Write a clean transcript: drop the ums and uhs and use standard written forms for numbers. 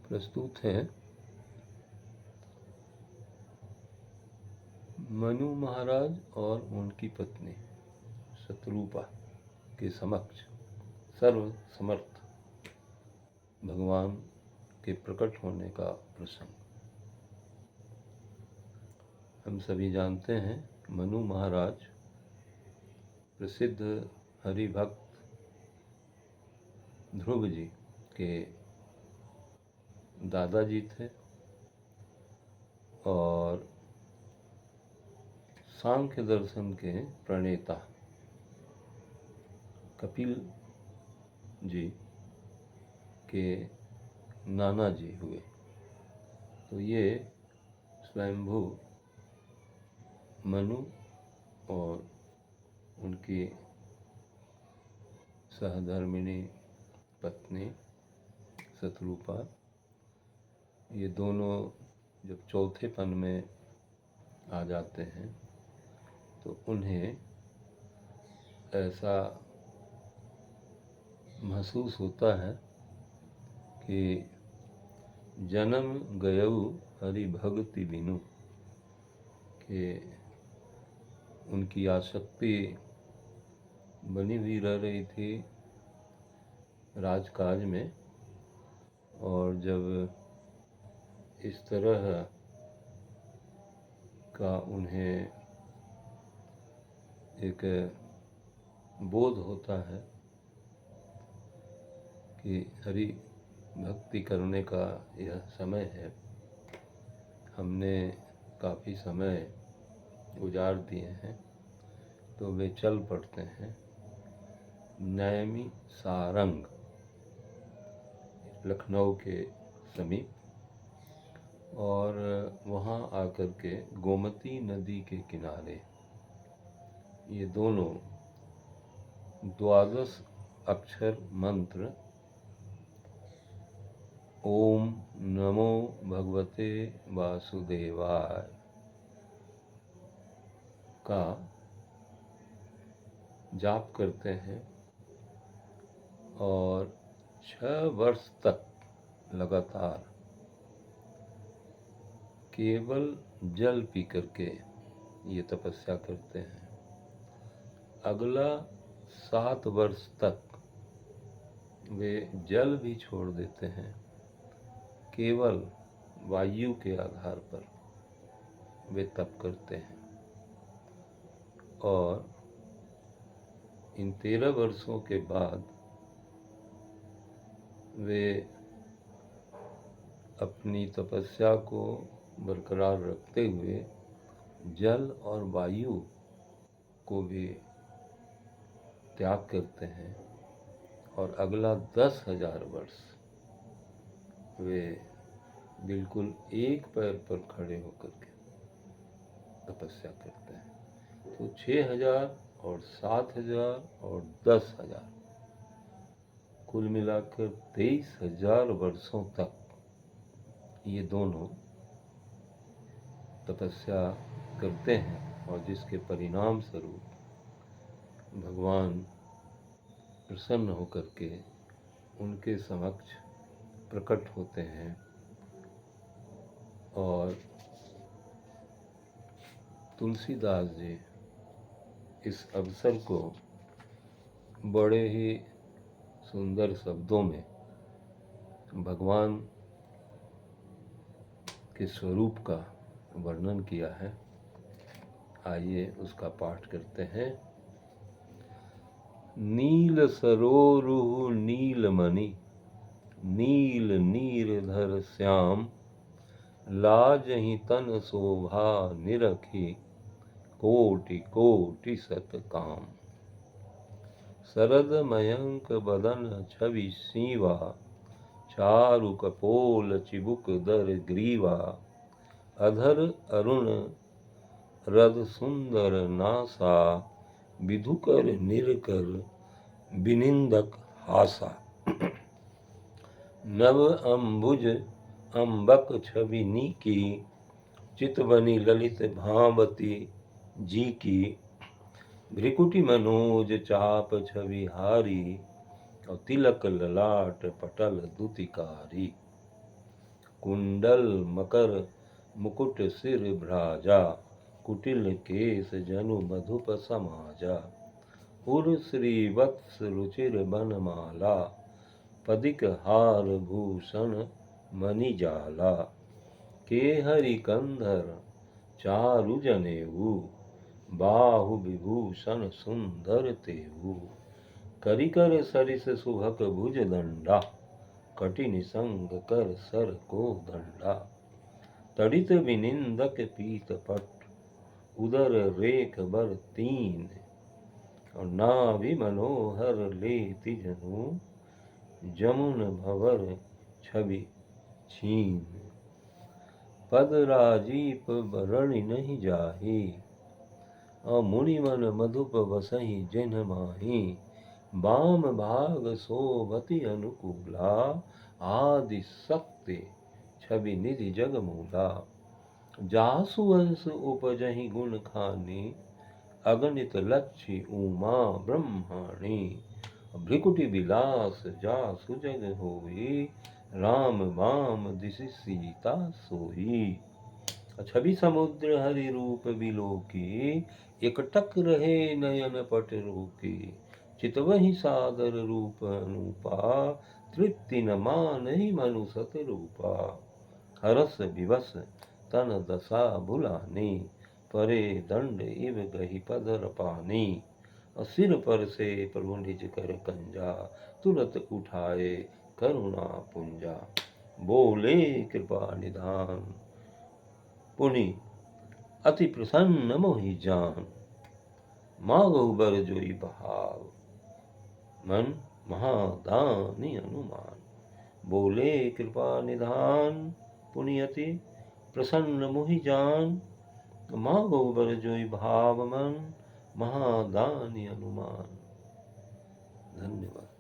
प्रस्तुत है मनु महाराज और उनकी पत्नी शत्रुपा के समक्ष सर्व समर्थ भगवान के प्रकट होने का प्रसंग। हम सभी जानते हैं मनु महाराज प्रसिद्ध हरिभक्त ध्रुव जी के दादाजी थे और सांख्य दर्शन के प्रणेता कपिल जी के नाना जी हुए। तो ये स्वयंभू मनु और उनकी सहधर्मिणी पत्नी शत्रुपा, ये दोनों जब चौथेपन में आ जाते हैं तो उन्हें ऐसा महसूस होता है कि जन्म गयऊ हरि भक्ति बिनु, कि उनकी आसक्ति बनी हुई रह रही थी राजकाज में, और जब इस तरह का उन्हें एक बोध होता है कि हरि भक्ति करने का यह समय है, हमने काफ़ी समय गुजार दिए हैं, तो वे चल पड़ते हैं नैमी सारंग, लखनऊ के समीप, और वहाँ आकर के गोमती नदी के किनारे ये दोनों 12 अक्षर मंत्र ओम नमो भगवते वासुदेवाय का जाप करते हैं और 6 वर्ष तक लगातार केवल जल पी करके ये तपस्या करते हैं। अगला 7 वर्ष तक वे जल भी छोड़ देते हैं, केवल वायु के आधार पर वे तप करते हैं। और इन 13 वर्षों के बाद वे अपनी तपस्या को बरकरार रखते हुए जल और वायु को भी त्याग करते हैं, और अगला 10,000 वर्ष वे बिल्कुल एक पैर पर खड़े होकर के तपस्या करते हैं। तो 6,000 और 7,000 और 10,000 कुल मिलाकर 23,000 वर्षों तक ये दोनों तपस्या करते हैं, और जिसके परिणाम स्वरूप भगवान प्रसन्न होकर के उनके समक्ष प्रकट होते हैं और तुलसीदास जी इस अवसर को बड़े ही सुंदर शब्दों में भगवान के स्वरूप का वर्णन किया है। आइए उसका पाठ करते हैं। नील सरोरुह नीलमणि नील नीरधर श्याम, लाजहि तन शोभा निरखी कोटि कोटि सत काम। शरद मयंक बदन छवि सीवा, चारु कपोल चिबुक दर ग्रीवा। अधर अरुण रद सुंदर नासा, विधुकर निरकर विनिंदक हासा। नव अम्बुज अम्बक छवि नीकी, चितवनी ललित भावती जी की। भ्रिकुटी मनोज चाप छवि हारी, और तिलक ललाट पटल दुतिकारी। कुंडल मकर मुकुट सिर भ्राजा, कुटिल केस जनु मधुप समाजा। उर श्री वत्स रुचिर बनमाला, पदिक हार भूषण मणिजाला। केहरि कंधर चारु जनेऊ, बाहु विभूषण सुंदर तेऊ। करिकर सरिस सुभक भुज दंडा, कठिन संग कर सर को दंडा। तड़ित विनिंदक पीत पट, उदर रेख बर तीन। और नाभि मनोहर लेति जनु, जमुन भवर छवि छीन। पद राजीप बरणी नहीं जाही, मुनि मन मधुप बसहि जिन्ह माही। बाम भाग शोभति अनुकूला, आदि शक्ति छवि निधि जग मूला। जासु अंश उपजहि गुण खानी, अगणित लक्ष्य उमा ब्रह्माणी। भ्रिकुटि विलास जासु जग होई, राम बाम दिसि सीता सोई। छवि समुद्र हरि रूप बिलोकी, एकटक रहे नयन पट रोकी। चितवहि सादर रूप अनूपा, तृप्ति न मानहि मनु सत रूपा। हरस विवश तन दशा भुलानी, परे दंड इव गही पदर पानी। सिर पर से प्रभु निज कर कंजा, तुरत उठाए करुणा पुंजा। बोले कृपा निधान, पुनि अति प्रसन्न मोहि जान। मांगहु बर जोई बहाव, मन महादानी अनुमान। बोले कृपा निधान, पुनि अति प्रसन्न मोहि जान। मांगहु बर जोई भाव, मन महादानी अनुमान। धन्यवाद।